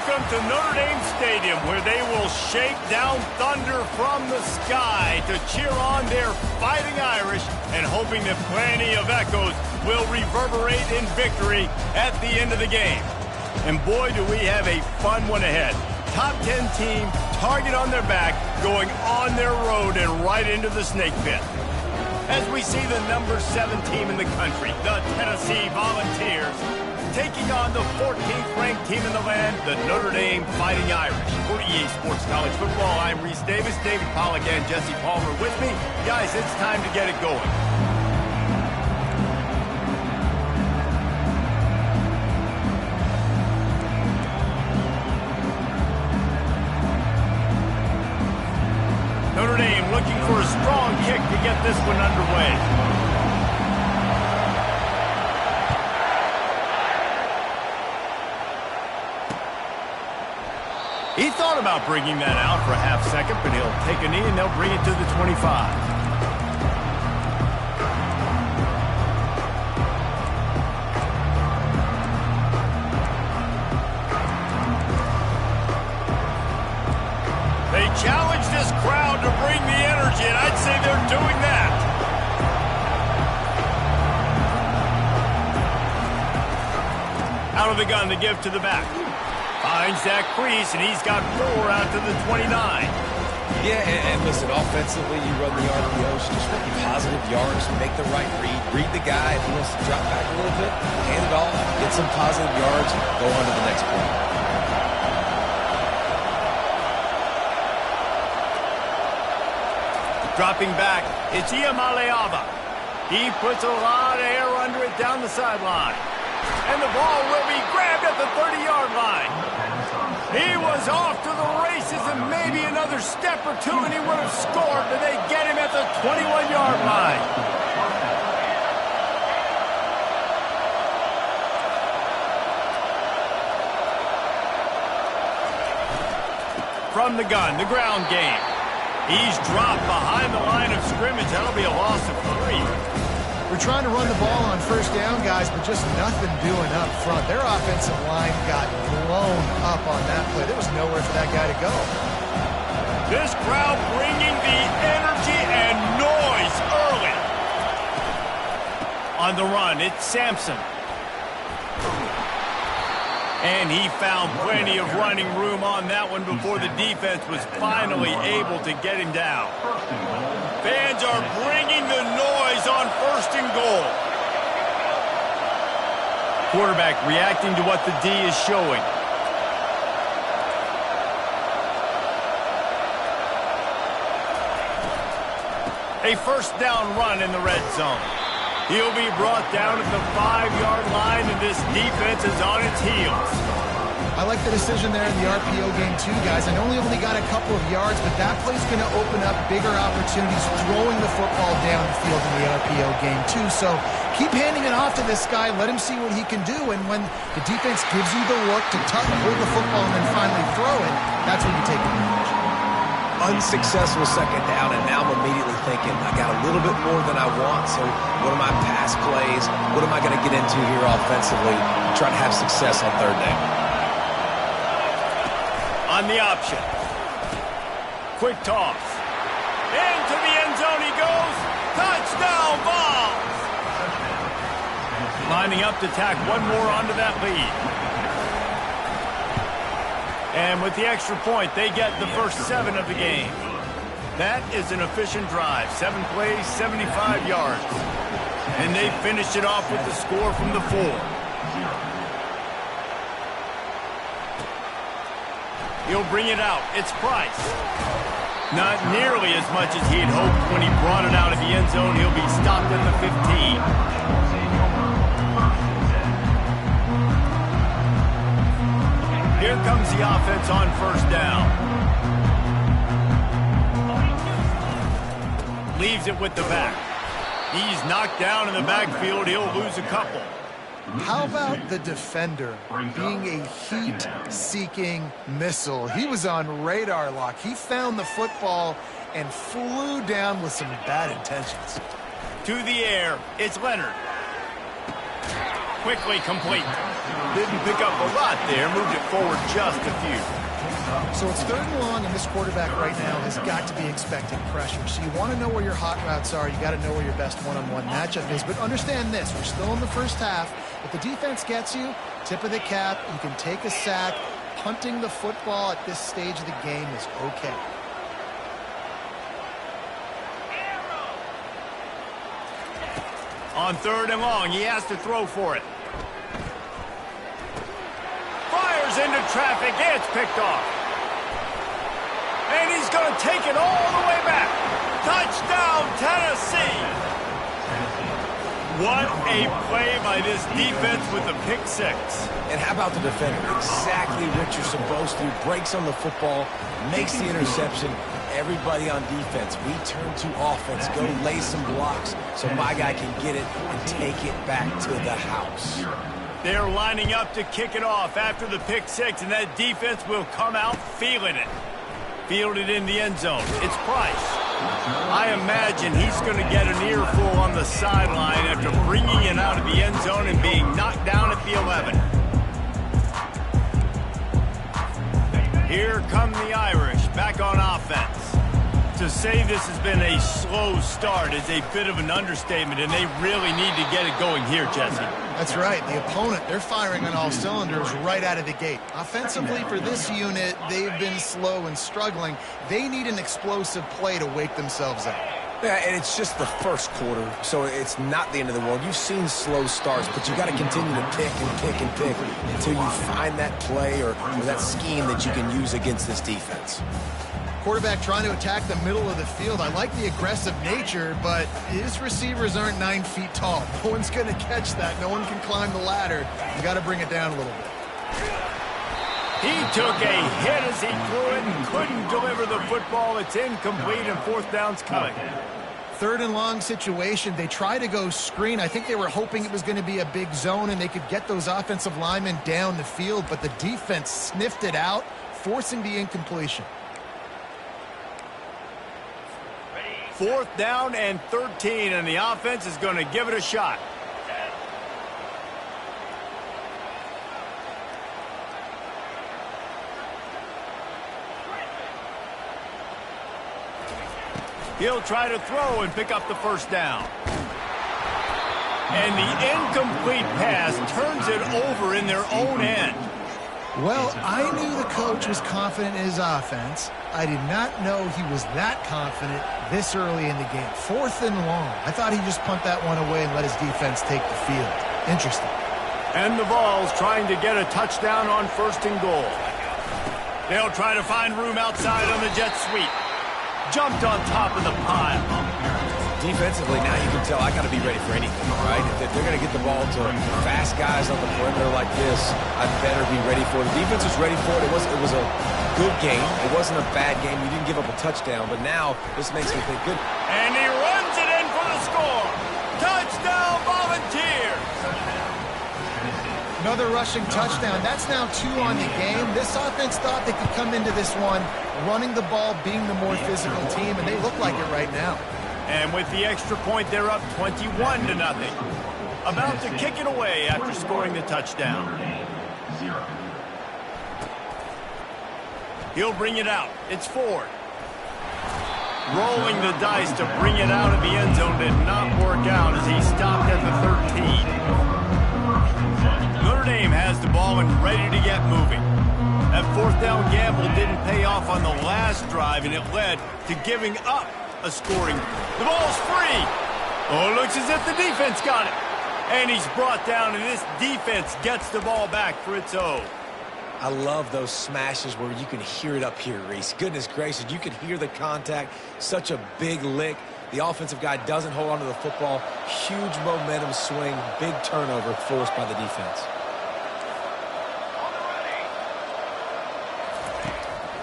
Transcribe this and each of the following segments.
Welcome to Notre Dame Stadium, where they will shake down thunder from the sky to cheer on their Fighting Irish and hoping that plenty of echoes will reverberate in victory at the end of the game. And boy, do we have a fun one ahead. Top 10 team, target on their back, going on their road and right into the snake pit. As we see the number 7 team in the country, the Tennessee Volunteers, taking on the 14th ranked team in the land, the Notre Dame Fighting Irish. For EA Sports College Football, I'm Reese Davis, David Pollack, and Jesse Palmer with me. Guys, it's time to get it going. Notre Dame looking for a strong kick to get this one underway. He thought about bringing that out for a half second, but he'll take a knee and they'll bring it to the 25. They challenge this crowd to bring the energy, and I'd say they're doing that. Out of the gun to give to the back. Finds that crease, and he's got 4 out to the 29. Yeah, and listen, offensively, you run the RPOs, just make positive yards, make the right read the guy. If he wants to drop back a little bit, hand it off, get some positive yards, and go on to the next play. Dropping back, it's Iamaleava. He puts a lot of air under it down the sideline. And the ball will be grabbed at the 30-yard line. He was off to the races and maybe another step or two and he would have scored, but they get him at the 21-yard line. From the gun, the ground game. He's dropped behind the line of scrimmage. That'll be a loss of 3. We're trying to run the ball on first down, guys, but just nothing doing up front. Their offensive line got blown up on that play. There was nowhere for that guy to go. This crowd bringing the energy and noise early. On the run, it's Sampson. And he found plenty of running room on that one before the defense was finally able to get him down. Fans are bringing the noise on 1st and goal. Quarterback reacting to what the D is showing. A first down run in the red zone. He'll be brought down at the 5-yard line, and this defense is on its heels. I like the decision there in the RPO game too, guys. I know he only got a couple of yards, but that play's going to open up bigger opportunities throwing the football down the field in the RPO game too. So keep handing it off to this guy. Let him see what he can do, and when the defense gives you the look to hold the football and then finally throw it, that's when you take advantage. Unsuccessful second down, and now I'm immediately thinking, I got a little bit more than I want, so what are my pass plays? What am I going to get into here offensively? Try to have success on 3rd down. On the option. Quick toss. Into the end zone he goes. Touchdown ball. Lining up to tack one more onto that lead. And with the extra point, they get the first 7 of the game. That is an efficient drive. 7 plays, 75 yards. And they finished it off with the score from the 4. He'll bring it out. It's Price. Not nearly as much as he had hoped when he brought it out of the end zone. He'll be stopped at the 15. Here comes the offense on 1st down. Leaves it with the back. He's knocked down in the backfield. He'll lose a couple. How about the defender being a heat-seeking missile? He was on radar lock. He found the football and flew down with some bad intentions. To the air, it's Leonard. Quickly complete. Didn't pick up a lot there, moved it forward just a few. So it's 3rd and long, and this quarterback right now has got to be expecting pressure. So you want to know where your hot routes are. You got to know where your best one-on-one matchup is. But understand this, we're still in the first half. If the defense gets you, tip of the cap, you can take a sack. Punting the football at this stage of the game is okay. On 3rd and long, he has to throw for it. Fires into traffic, it's picked off. And he's going to take it all the way back. Touchdown, Tennessee! What a play by this defense with the pick 6. And how about the defender? Exactly what you're supposed to. Breaks on the football, makes the interception. Everybody on defense, we turn to offense. Go lay some blocks so my guy can get it and take it back to the house. They're lining up to kick it off after the pick 6, and that defense will come out feeling it. Fielded in the end zone. It's Price. I imagine he's going to get an earful on the sideline after bringing it out of the end zone and being knocked down at the 11. Here come the Irish back on offense. To say this has been a slow start is a bit of an understatement, and they really need to get it going here, Jesse. That's right. The opponent, they're firing on all cylinders right out of the gate. Offensively for this unit, they've been slow and struggling. They need an explosive play to wake themselves up. Yeah, and it's just the first quarter, so it's not the end of the world. You've seen slow starts, but you got to continue to pick and pick and pick until you find that play or that scheme that you can use against this defense. Quarterback trying to attack the middle of the field. I like the aggressive nature, but his receivers aren't 9 feet tall. No one's going to catch that. No one can climb the ladder. You got to bring it down a little bit. He took a hit as he threw it and couldn't deliver the football. It's incomplete, and 4th down's coming. 3rd and long situation. They try to go screen. I think they were hoping it was going to be a big zone and they could get those offensive linemen down the field, but the defense sniffed it out, forcing the incompletion. 4th down and 13, and the offense is going to give it a shot. He'll try to throw and pick up the 1st down. And the incomplete pass turns it over in their own end. Well, I knew the coach was confident in his offense. I did not know he was that confident this early in the game. 4th and long. I thought he'd just punt that one away and let his defense take the field. Interesting. And the Vols trying to get a touchdown on 1st and goal. They'll try to find room outside on the jet sweep. Jumped on top of the pile. Defensively, now you can tell I got to be ready for anything, right? If they're going to get the ball to fast guys on the perimeter like this, I better be ready for it. The defense was ready for it. It was a good game. It wasn't a bad game. You didn't give up a touchdown, but now this makes me think good. And he runs it in for the score. Touchdown, Volunteers. Another rushing touchdown. That's now 2 on the game. This offense thought they could come into this one running the ball, being the more physical team, and they look like it right now. And with the extra point, they're up 21-0. About to kick it away after scoring the touchdown. He'll bring it out. It's Ford. Rolling the dice to bring it out of the end zone did not work out as he stopped at the 13. Notre Dame has the ball and ready to get moving. That 4th down gamble didn't pay off on the last drive, and it led to giving up a scoring. The ball's free. Oh, it looks as if the defense got it. And he's brought down, and this defense gets the ball back for its own. I love those smashes where you can hear it up here, Reese. Goodness gracious, you can hear the contact. Such a big lick. The offensive guy doesn't hold on to the football. Huge momentum swing. Big turnover forced by the defense.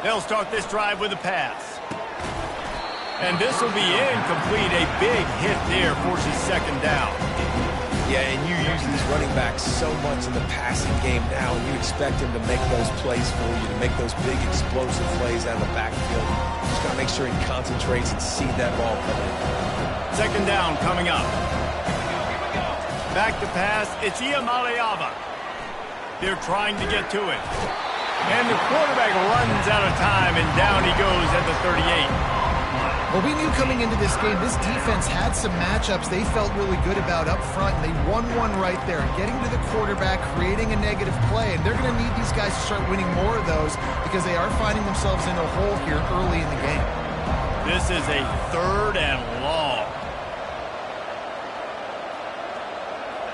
They'll start this drive with a pass. And this will be incomplete. A big hit there forces 2nd down. Yeah, and you use these running backs so much in the passing game now, and you expect him to make those plays for you, to make those big explosive plays out of the backfield. Just got to make sure he concentrates and see that ball coming. 2nd down coming up. Back to pass. It's Iamaleava. They're trying to get to it. And the quarterback runs out of time, and down he goes at the 38. Well, we knew coming into this game, this defense had some matchups they felt really good about up front, and they won one right there. Getting to the quarterback, creating a negative play, and they're going to need these guys to start winning more of those because they are finding themselves in a hole here early in the game. This is a 3rd and long.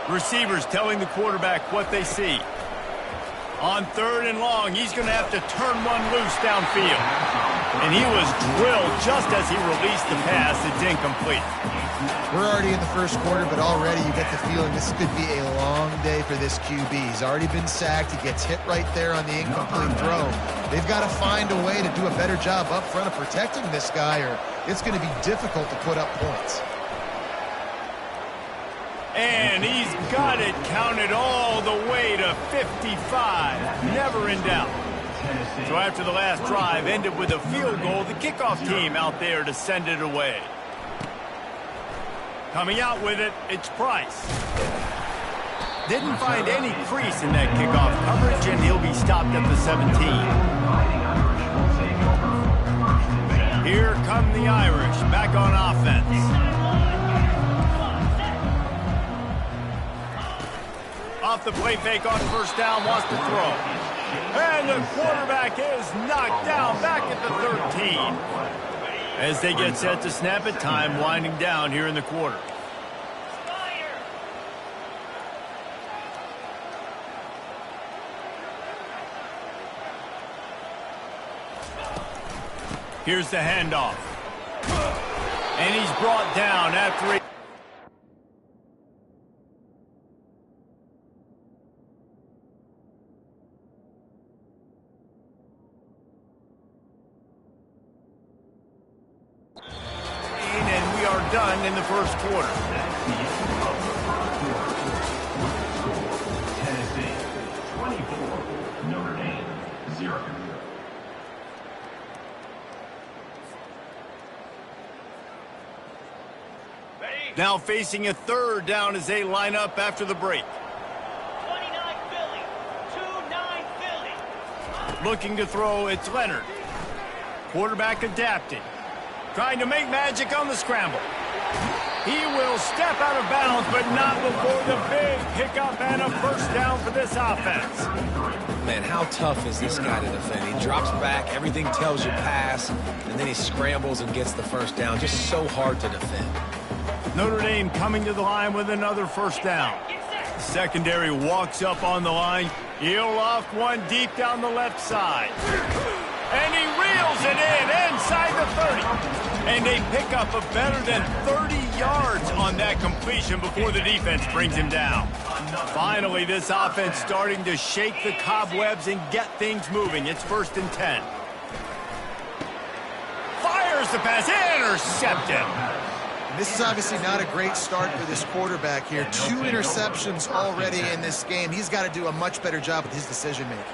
Receivers telling the quarterback what they see. On 3rd and long, he's going to have to turn one loose downfield. And he was drilled just as he released the pass. It's incomplete. We're already in the first quarter, but already you get the feeling this could be a long day for this QB. He's already been sacked. He gets hit right there on the incomplete throw. They've got to find a way to do a better job up front of protecting this guy, or it's going to be difficult to put up points. And he's got it counted all the way to 55. Never in doubt. So after the last drive ended with a field goal, the kickoff team out there to send it away. Coming out with it, it's Price. Didn't find any crease in that kickoff coverage, and he'll be stopped at the 17. Here come the Irish, back on offense. Off the play fake on 1st down, wants to throw. And the quarterback is knocked down back at the 13. As they get set to snap it, time winding down here in the quarter. Here's the handoff. And he's brought down after he... done in the first quarter. Tennessee 24, Notre Dame 0. Now facing a 3rd down as they line up after the break. 29 Philly, 2-9 Philly. Looking to throw, it's Leonard. Quarterback adapting. Trying to make magic on the scramble. He will step out of bounds, but not before the big pickup and a 1st down for this offense. Man, how tough is this guy to defend? He drops back, everything tells you pass, and then he scrambles and gets the 1st down. Just so hard to defend. Notre Dame coming to the line with another 1st down. Secondary walks up on the line. He'll loft one deep down the left side. And he reels it in inside the 30. And they pick up a better than 30 yards on that completion before the defense brings him down. Finally, this offense starting to shake the cobwebs and get things moving. It's 1st and 10. Fires the pass, intercepted. This is obviously not a great start for this quarterback here. 2 interceptions already in this game. He's got to do a much better job with his decision-making.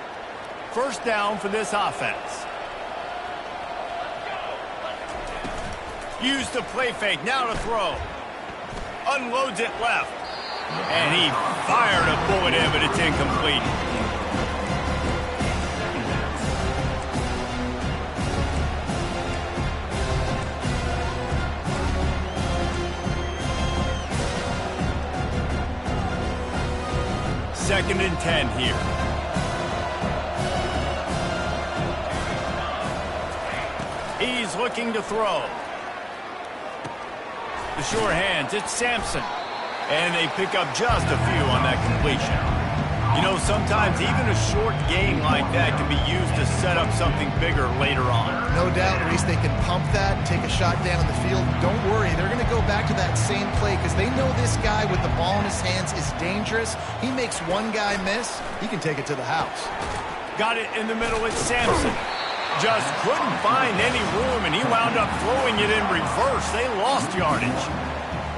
1st down for this offense. Use the play fake, now to throw. Unloads it left. And he fired a bullet in, but it's incomplete. Second and 10 here. He's looking to throw. The sure hands, it's Sampson. And they pick up just a few on that completion. You know, sometimes even a short game like that can be used to set up something bigger later on. No doubt, at least they can pump that and take a shot down the field. Don't worry, they're going to go back to that same play because they know this guy with the ball in his hands is dangerous. He makes one guy miss, he can take it to the house. Got it in the middle, it's Sampson. Just couldn't find any room, and he wound up throwing it in reverse. They lost yardage.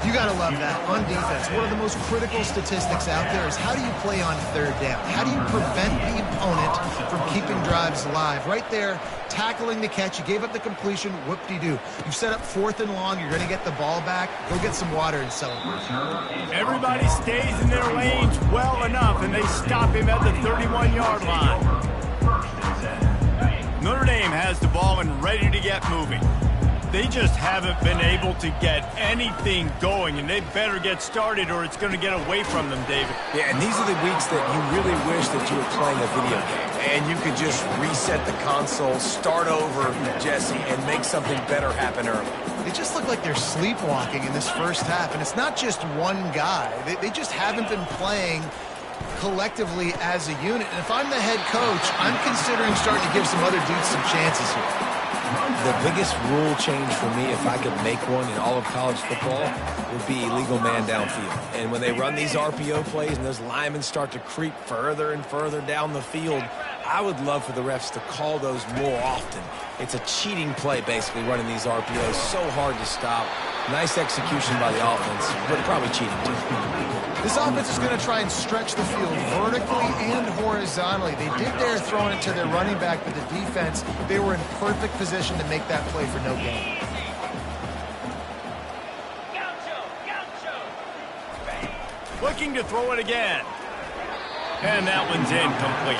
You got to love that. On defense, one of the most critical statistics out there is how do you play on third down? How do you prevent the opponent from keeping drives alive? Right there, tackling the catch. You gave up the completion. Whoop-de-doo. You've set up 4th and long. You're going to get the ball back. Go get some water and celebrate. Everybody stays in their lanes well enough, and they stop him at the 31-yard line. Notre Dame has the ball and ready to get moving. They just haven't been able to get anything going, and they better get started or it's going to get away from them, David. Yeah, and these are the weeks that you really wish that you were playing a video game and you could just reset the console, start over, Jesse, and make something better happen early. They just look like they're sleepwalking in this first half, and it's not just one guy. They just haven't been playing collectively as a unit. And if I'm the head coach, I'm considering starting to give some other dudes some chances here. The biggest rule change for me, if I could make one in all of college football, would be illegal man downfield. And when they run these RPO plays and those linemen start to creep further and further down the field, I would love for the refs to call those more often. It's a cheating play, basically, running these RPOs. So hard to stop. Nice execution by the offense, but probably cheating too. This offense is going to try and stretch the field vertically and horizontally. They did there throwing it to their running back, but the defense, they were in perfect position to make that play for no gain. Looking to throw it again. And that one's incomplete.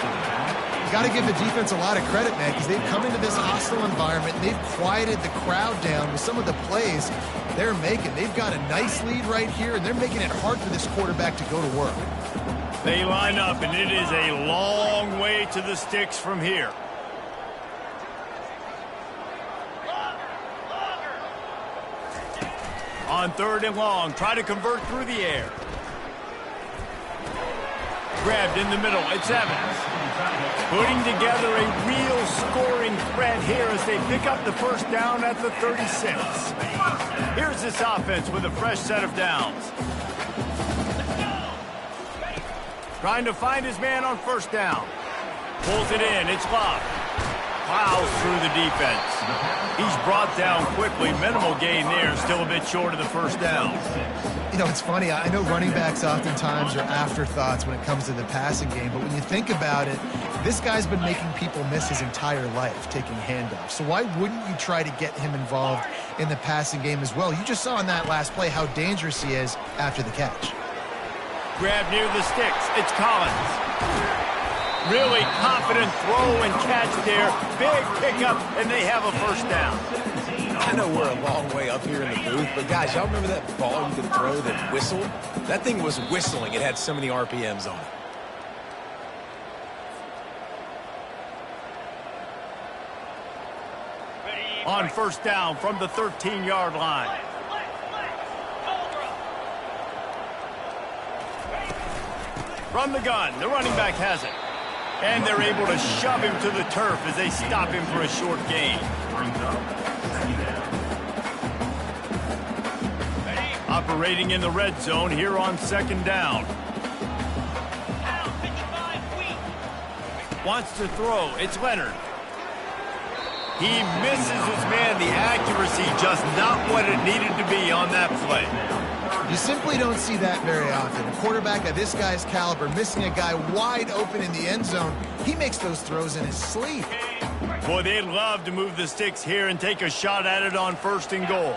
You got to give the defense a lot of credit, man, because they've come into this hostile environment. They've quieted the crowd down with some of the plays they're making. They've got a nice lead right here, and they're making it hard for this quarterback to go to work. They line up, and it is a long way to the sticks from here. On 3rd and long, try to convert through the air. Grabbed in the middle, it's Evans. Putting together a real scoring threat here as they pick up the first down at the 36. Here's this offense with a fresh set of downs. Trying to find his man on 1st down. Pulls it in, it's Love. Plows through the defense. He's brought down quickly. Minimal gain there, still a bit short of the 1st down. You know, it's funny. I know running backs oftentimes are afterthoughts when it comes to the passing game, but when you think about it, this guy's been making people miss his entire life taking handoffs. So why wouldn't you try to get him involved in the passing game as well? You just saw in that last play how dangerous he is after the catch. Grab near the sticks. It's Collins. Really confident throw and catch there. Big pickup, and they have a 1st down. I know we're a long way up here in the booth, but guys, y'all remember that ball you could throw that whistled? That thing was whistling. It had so many RPMs on it. On 1st down from the 13-yard line. From the gun, the running back has it. And they're able to shove him to the turf as they stop him for a short gain. Operating in the red zone here on 2nd down. Wants to throw. It's Leonard. He misses his man. The accuracy just not what it needed to be on that play. You simply don't see that very often. A quarterback of this guy's caliber missing a guy wide open in the end zone. He makes those throws in his sleep. Boy, they'd love to move the sticks here and take a shot at it on 1st and goal.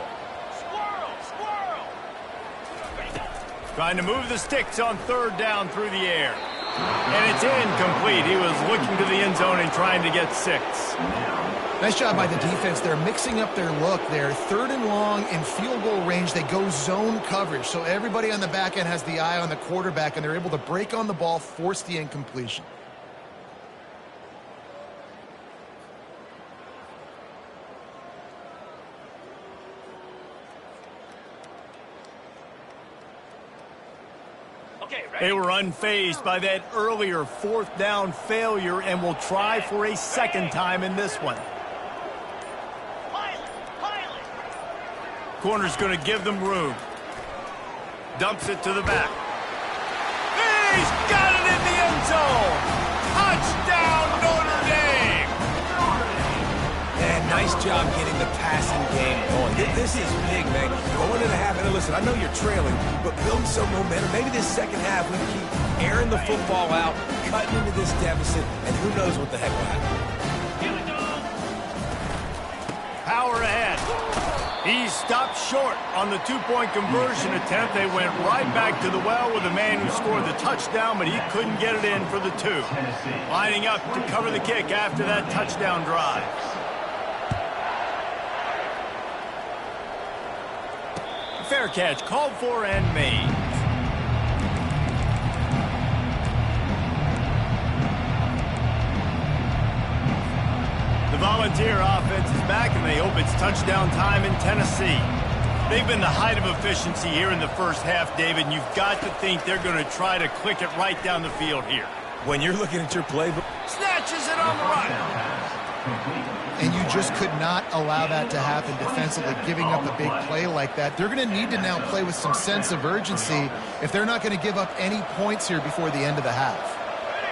Trying to move the sticks on 3rd down through the air. And it's incomplete. He was looking to the end zone and trying to get 6. Nice job by the defense. They're mixing up their look there. 3rd and long in field goal range. They go zone coverage. So everybody on the back end has the eye on the quarterback, and they're able to break on the ball, force the incompletion. They were unfazed by that earlier 4th down failure and will try for a 2nd time in this one. Corner's going to give them room. Dumps it to the back. He's got it in the end zone. Touchdown, Notre Dame. And Nice job getting the passing game going. This is big, man. Going into half, and listen, I know you're trailing, but build some momentum. Maybe this second half we can keep airing the football out, cutting into this deficit, and who knows what the heck will happen. Power ahead. He stopped short on the two-point conversion attempt. They went right back to the well with the man who scored the touchdown, but he couldn't get it in for the two. Lining up to cover the kick after that touchdown drive. Fair catch called for and made. The Volunteer offense is back, and they hope it's touchdown time in Tennessee. They've been the height of efficiency here in the first half, David, and you've got to think they're going to try to click it right down the field here. When you're looking at your playbook, snatches it on the run. And you just could not allow that to happen defensively, giving up a big play like that. They're going to need to now play with some sense of urgency if they're not going to give up any points here before the end of the half.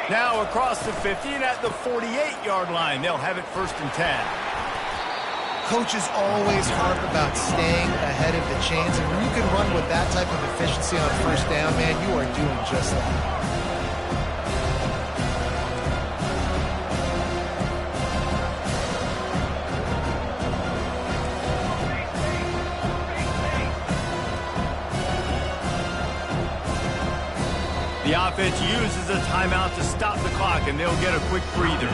Now across the 50 and at the 48-yard line. They'll have it 1st and 10. Coaches always harp about staying ahead of the chains, and when you can run with that type of efficiency on 1st down, man, you are doing just that. The offense uses a timeout to stop the clock, and they'll get a quick breather.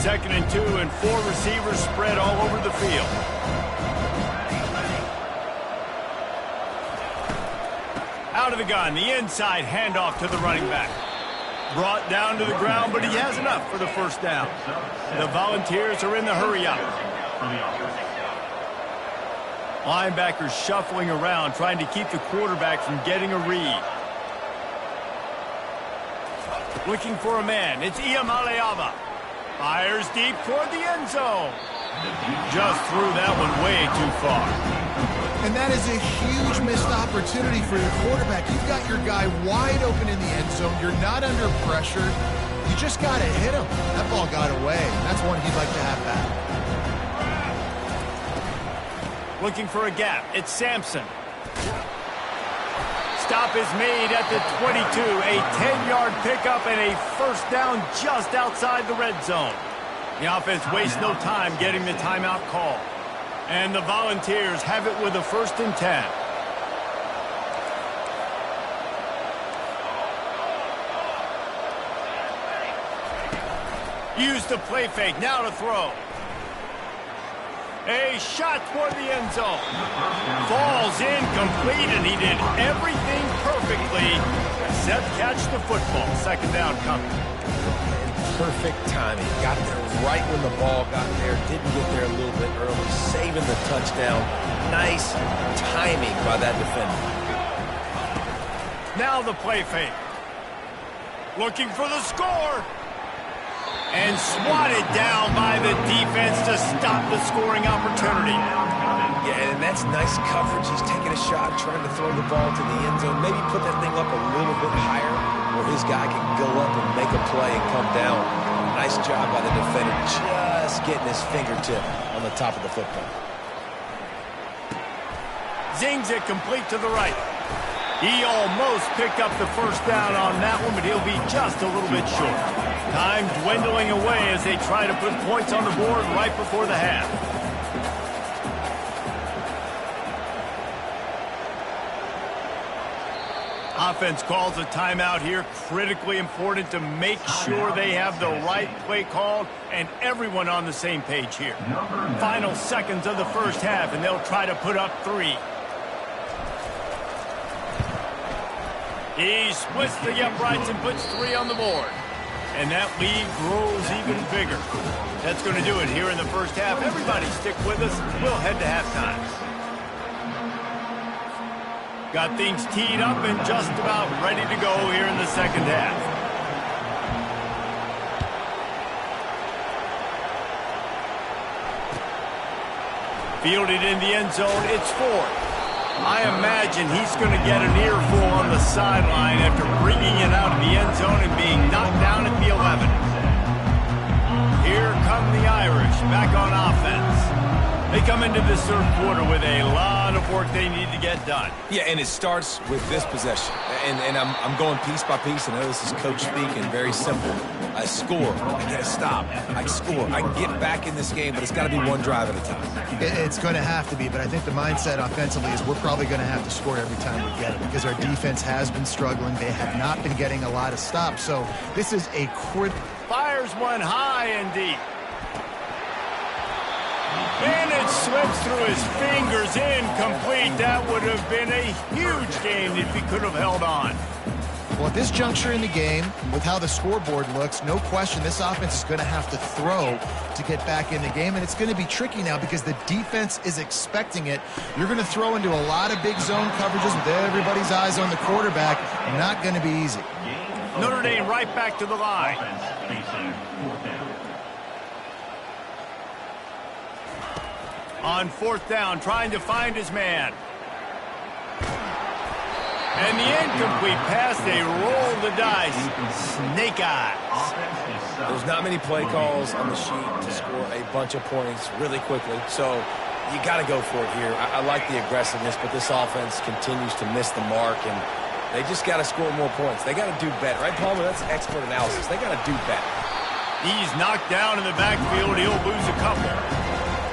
2nd and 2, and 4 receivers spread all over the field. Out of the gun, the inside handoff to the running back. Brought down to the ground, but he has enough for the 1st down. The Volunteers are in the hurry-up. Linebackers shuffling around, trying to keep the quarterback from getting a read. Looking for a man. It's Iamaleava. Fires deep toward the end zone. Just threw that one way too far. And that is a huge missed opportunity for your quarterback. You've got your guy wide open in the end zone. You're not under pressure. You just got to hit him. That ball got away. That's one he'd like to have back. Looking for a gap. It's Sampson. Stop is made at the 22. A 10-yard pickup and a 1st down just outside the red zone. The offense wastes no time getting the timeout call. And the Volunteers have it with a 1st and 10. Use the play fake. Now to throw. A shot toward the end zone. Falls incomplete, and he did everything perfectly except catch the football. 2nd down coming. perfect timing. Got there right when the ball got there. Didn't get there a little bit early. Saving the touchdown. Nice timing by that defender. Now the play fake. Looking for the score. And swatted down by the defense to stop the scoring opportunity. Yeah, and that's nice coverage. He's taking a shot, trying to throw the ball to the end zone. Maybe put that thing up a little bit higher where his guy can go up and make a play and come down. Nice job by the defender, just getting his fingertip on the top of the football. Zings it complete to the right. He almost picked up the first down on that one, but he'll be just a little bit short. Time dwindling away as they try to put points on the board right before the half. Offense calls a timeout here. Critically important to make sure they have the right play called and everyone on the same page here. Final seconds of the first half, and they'll try to put up 3. He splits the uprights and puts 3 on the board. And that lead grows even bigger. That's going to do it here in the first half. Everybody stick with us. We'll head to halftime. Got things teed up and just about ready to go here in the second half. Fielded in the end zone, it's 4th. I imagine he's going to get an earful on the sideline after bringing it out of the end zone and being knocked down at the 11. come the Irish back on offense. They come into this third quarter with a lot of work they need to get done. Yeah, and it starts with this possession. And I'm going piece by piece. I know this is coach speaking, very simple. I score, I get a stop, I score, I get back in this game, but it's got to be one drive at a time. It's going to have to be, but I think the mindset offensively is we're probably going to have to score every time we get it because our defense has been struggling. They have not been getting a lot of stops, so this is a fires one high and deep. And it slips through his fingers, incomplete. That would have been a huge gain if he could have held on. Well, at this juncture in the game, with how the scoreboard looks, no question this offense is going to have to throw to get back in the game, and it's going to be tricky now because the defense is expecting it. You're going to throw into a lot of big zone coverages with everybody's eyes on the quarterback. Not going to be easy. Notre Dame right back to the line. On fourth down, trying to find his man. And the incomplete pass, they roll the dice. Snake eyes. There's not many play calls on the sheet to score a bunch of points really quickly, so you got to go for it here. I like the aggressiveness, but this offense continues to miss the mark, and they just got to score more points. They got to do better. Right, Palmer? That's expert analysis. They got to do better. He's knocked down in the backfield. He'll lose a couple.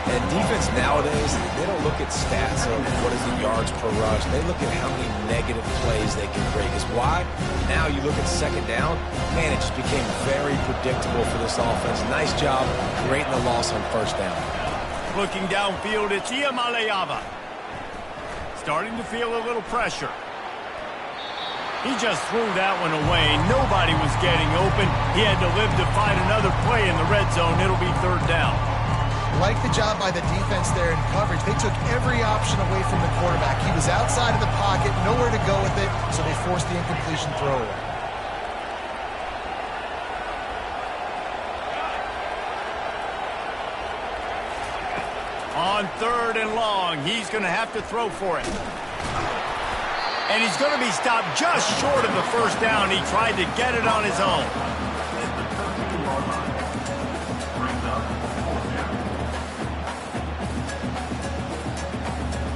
And defense nowadays, they don't look at stats of what is the yards per rush. They look at how many negative plays they can create. Because why? Now you look at second down, man, it just became very predictable for this offense. Nice job creating the loss on first down. Looking downfield, it's Iamaleava. Starting to feel a little pressure. He just threw that one away. Nobody was getting open. He had to live to find another play in the red zone. It'll be third down. Like the job by the defense there in coverage. They took every option away from the quarterback. He was outside of the pocket, nowhere to go with it, so they forced the incompletion throw away. On third and long, he's going to have to throw for it. And he's going to be stopped just short of the first down. He tried to get it on his own.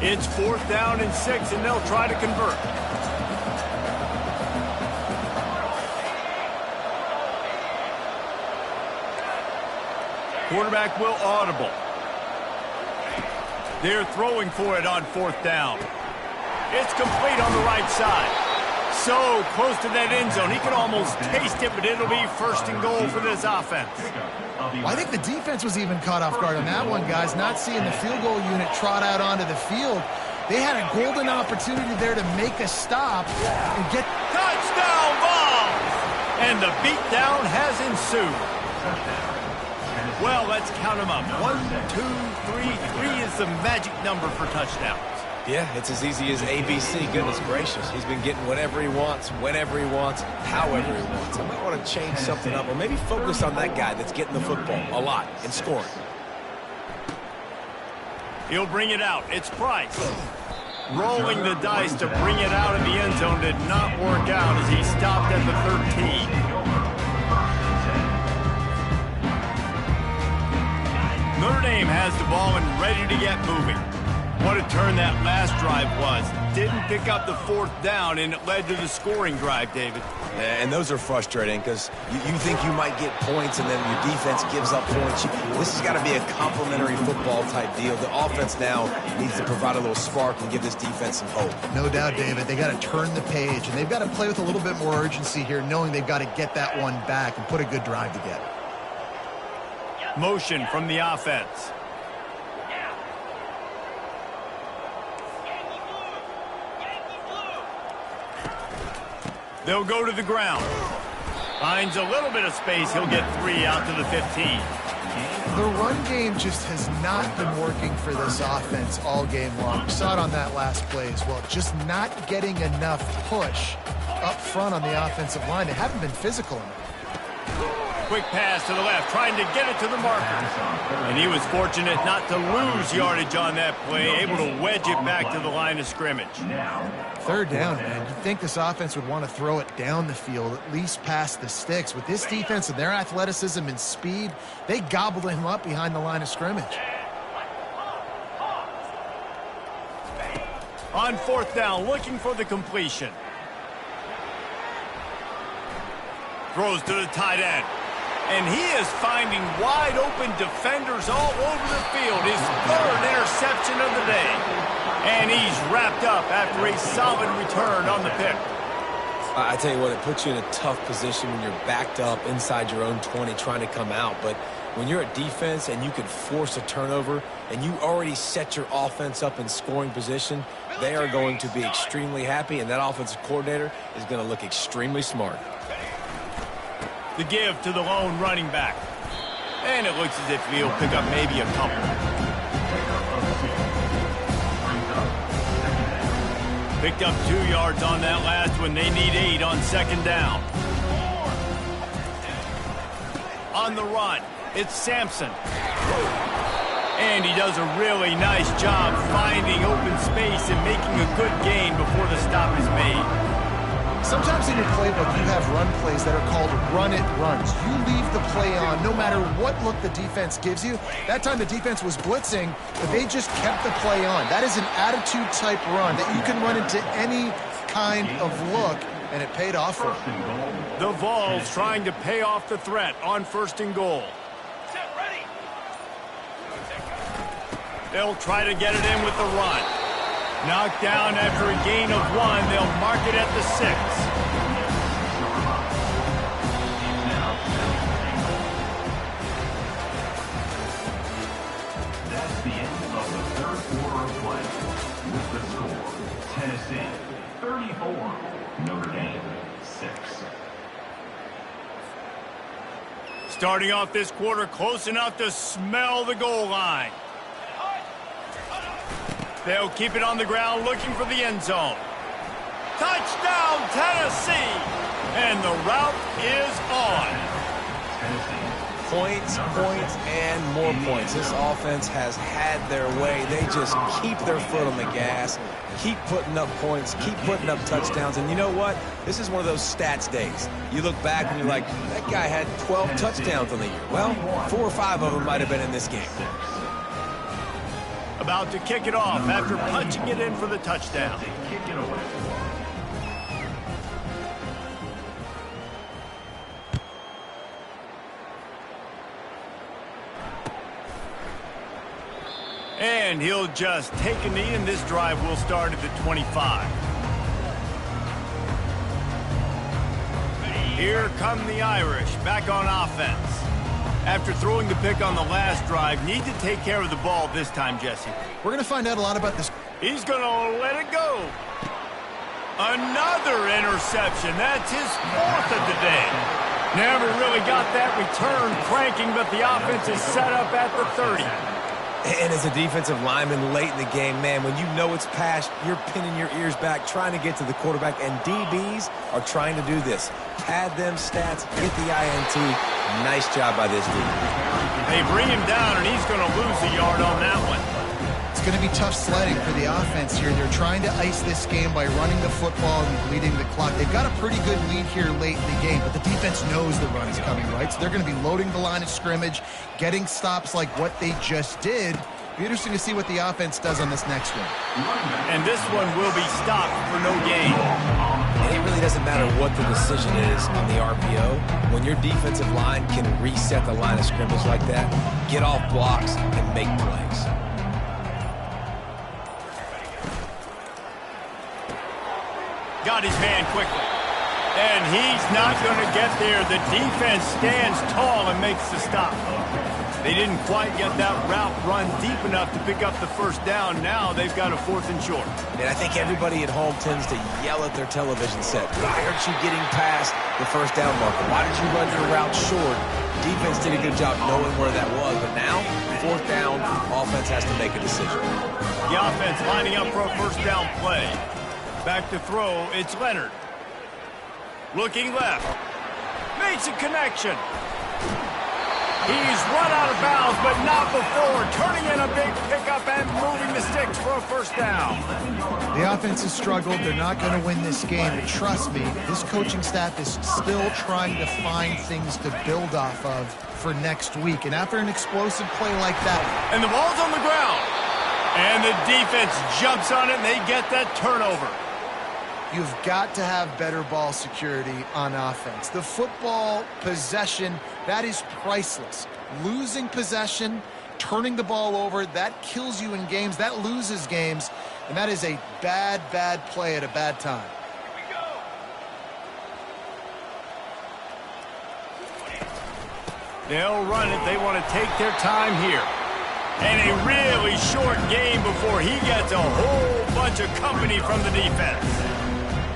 It's fourth down and 6, and they'll try to convert. Quarterback will audible. They're throwing for it on fourth down. It's complete on the right side. So close to that end zone. He can almost taste it, but it'll be first and goal for this offense. Well, I think the defense was even caught off guard on that one, guys. Not seeing the field goal unit trot out onto the field. They had a golden opportunity there to make a stop and get... Touchdown ball! And the beatdown has ensued. Well, let's count them up. 1, 2, 3. 3 is the magic number for touchdowns. Yeah, it's as easy as ABC. Goodness gracious. He's been getting whatever he wants, whenever he wants, however he wants. I might want to change something up or maybe focus on that guy that's getting the football a lot and scoring. He'll bring it out. It's Price. Rolling the dice to bring it out of the end zone did not work out as he stopped at the 13. Notre Dame has the ball and ready to get moving. What a turn that last drive was. Didn't pick up the fourth down, and it led to the scoring drive, David. And those are frustrating because you think you might get points and then your defense gives up points. This has got to be a complementary football type deal. The offense now needs to provide a little spark and give this defense some hope. No doubt, David. They got to turn the page, and they've got to play with a little bit more urgency here, knowing they've got to get that one back and put a good drive together. Motion from the offense. They'll go to the ground. Finds a little bit of space. He'll get 3 out to the 15. The run game just has not been working for this offense all game long. We saw it on that last play as well. Just not getting enough push up front on the offensive line. They haven't been physical enough. Quick pass to the left, trying to get it to the marker. And he was fortunate not to lose yardage on that play, able to wedge it back to the line of scrimmage. Third down, man. You'd think this offense would want to throw it down the field, at least past the sticks. With this defense and their athleticism and speed, they gobbled him up behind the line of scrimmage. On fourth down, looking for the completion. Throws to the tight end. And he is finding wide open defenders all over the field. His third interception of the day. And he's wrapped up after a solid return on the pick. I tell you what, it puts you in a tough position when you're backed up inside your own 20 trying to come out. But when you're a defense and you can force a turnover and you already set your offense up in scoring position, they are going to be extremely happy, and that offensive coordinator is going to look extremely smart. The give to the lone running back. And it looks as if he'll pick up maybe a couple. Picked up 2 yards on that last one. They need 8 on second down. On the run, it's Sampson. And he does a really nice job finding open space and making a good gain before the stop is made. Sometimes in your playbook, you have run plays that are called run-it runs. You leave the play on no matter what look the defense gives you. That time the defense was blitzing, but they just kept the play on. That is an attitude-type run that you can run into any kind of look, and it paid off for them. The Vols trying to pay off the threat on first and goal. They'll try to get it in with the run. Knocked down after a gain of 1. They'll mark it at the 6. That's the end of the third quarter of play. With the score, Tennessee 34, Notre Dame 6. Starting off this quarter close enough to smell the goal line. They'll keep it on the ground looking for the end zone. Touchdown, Tennessee! And the route is on. Points, points, and more points. This offense has had their way. They just keep their foot on the gas, keep putting up points, keep putting up touchdowns. And you know what? This is one of those stats days. You look back and you're like, that guy had 12 touchdowns on the year. Well, 4 or 5 of them might have been in this game. About to kick it off after punching it in for the touchdown. And he'll just take a knee, and this drive will start at the 25. Here come the Irish back on offense. After throwing the pick on the last drive, need to take care of the ball this time, Jesse. We're going to find out a lot about this. He's going to let it go. Another interception. That's his 4th of the day. Never really got that return cranking, but the offense is set up at the 30. And as a defensive lineman late in the game, man, when you know it's past, you're pinning your ears back, trying to get to the quarterback, and DBs are trying to do this. Pad them stats, get the INT. Nice job by this dude. They bring him down, and he's going to lose a yard on that one. It's going to be tough sledding for the offense here. They're trying to ice this game by running the football and bleeding the clock. They've got a pretty good lead here late in the game, but the defense knows the run is coming, right? So they're going to be loading the line of scrimmage, getting stops like what they just did. Be interesting to see what the offense does on this next one. And this one will be stopped for no gain. And it really doesn't matter what the decision is on the RPO. When your defensive line can reset the line of scrimmage like that, get off blocks and make plays. Got his man quickly. And he's not going to get there. The defense stands tall and makes the stop. They didn't quite get that route run deep enough to pick up the first down. Now they've got a 4th and short. And I think everybody at home tends to yell at their television set. Why aren't you getting past the first down marker? Why did you run your route short? Defense did a good job knowing where that was. But now, 4th down, offense has to make a decision. The offense lining up for a first down play. Back to throw, it's Leonard. Looking left. Makes a connection. He's run out of bounds, but not before turning in a big pickup and moving the sticks for a first down. The offense has struggled. They're not going to win this game. But trust me, this coaching staff is still trying to find things to build off of for next week. And after an explosive play like that. And the ball's on the ground. And the defense jumps on it, and they get that turnover. You've got to have better ball security on offense. The football possession, that is priceless. Losing possession, turning the ball over, that kills you in games. That loses games. And that is a bad, bad play at a bad time. They'll run it. They want to take their time here. And a really short game before he gets a whole bunch of company from the defense.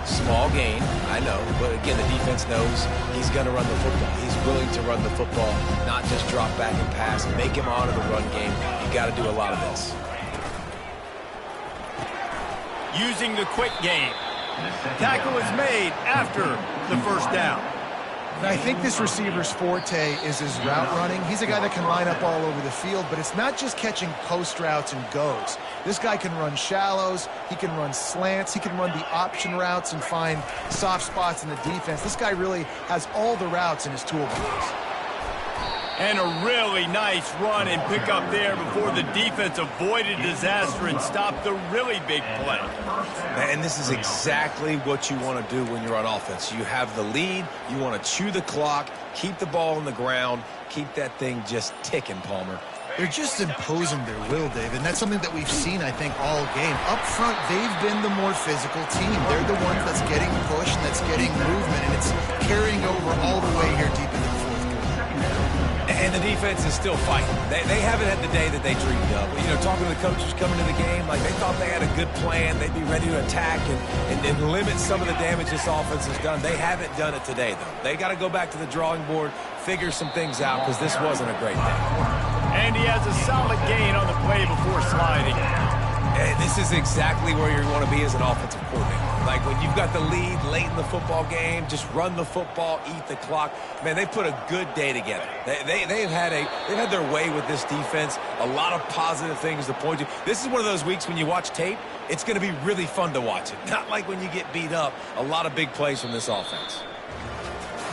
Small gain, I know, but again, the defense knows he's going to run the football. He's willing to run the football, not just drop back and pass, make him honor the run game. You got to do a lot of this. Using the quick game. Tackle is made after the first down. And I think this receiver's forte is his route running. He's a guy that can line up all over the field, but it's not just catching post routes and goes. This guy can run shallows, he can run slants, he can run the option routes and find soft spots in the defense. This guy really has all the routes in his toolbox. And a really nice run and pick up there before the defense avoided disaster and stopped the really big play. And this is exactly what you want to do when you're on offense. You have the lead, you want to chew the clock, keep the ball on the ground, keep that thing just ticking, Palmer. They're just imposing their will, Dave, and that's something that we've seen, I think, all game. Up front, they've been the more physical team. They're the ones that's getting pushed and that's getting movement, and it's carrying over all the way here deep into the fourth quarter. And the defense is still fighting. They haven't had the day that they dreamed of. You know, talking to the coaches coming to the game, like they thought they had a good plan. They'd be ready to attack and limit some of the damage this offense has done. They haven't done it today, though. They got to go back to the drawing board, figure some things out, because this wasn't a great day. And he has a solid gain on the play before sliding. And this is exactly where you want to be as an offensive coordinator. Like when you've got the lead late in the football game, just run the football, eat the clock. Man, they put a good day together. They've had their way with this defense. A lot of positive things to point to. This is one of those weeks when you watch tape, it's going to be really fun to watch it. Not like when you get beat up. A lot of big plays from this offense.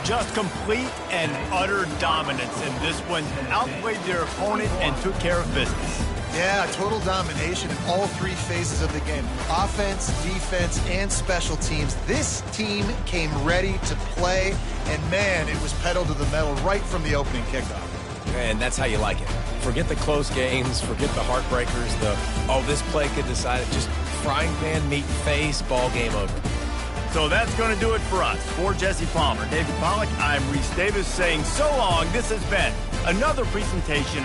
Just complete and utter dominance in this one. Outplayed their opponent and took care of business. Yeah, total domination in all three phases of the game. Offense, defense, and special teams. This team came ready to play, and man, it was pedal to the metal right from the opening kickoff. And that's how you like it. Forget the close games, forget the heartbreakers, this play could decide it. Just frying pan, meat, face, ball game over. So that's going to do it for us. For Jesse Palmer, David Pollack, I'm Reese Davis saying so long. This has been another presentation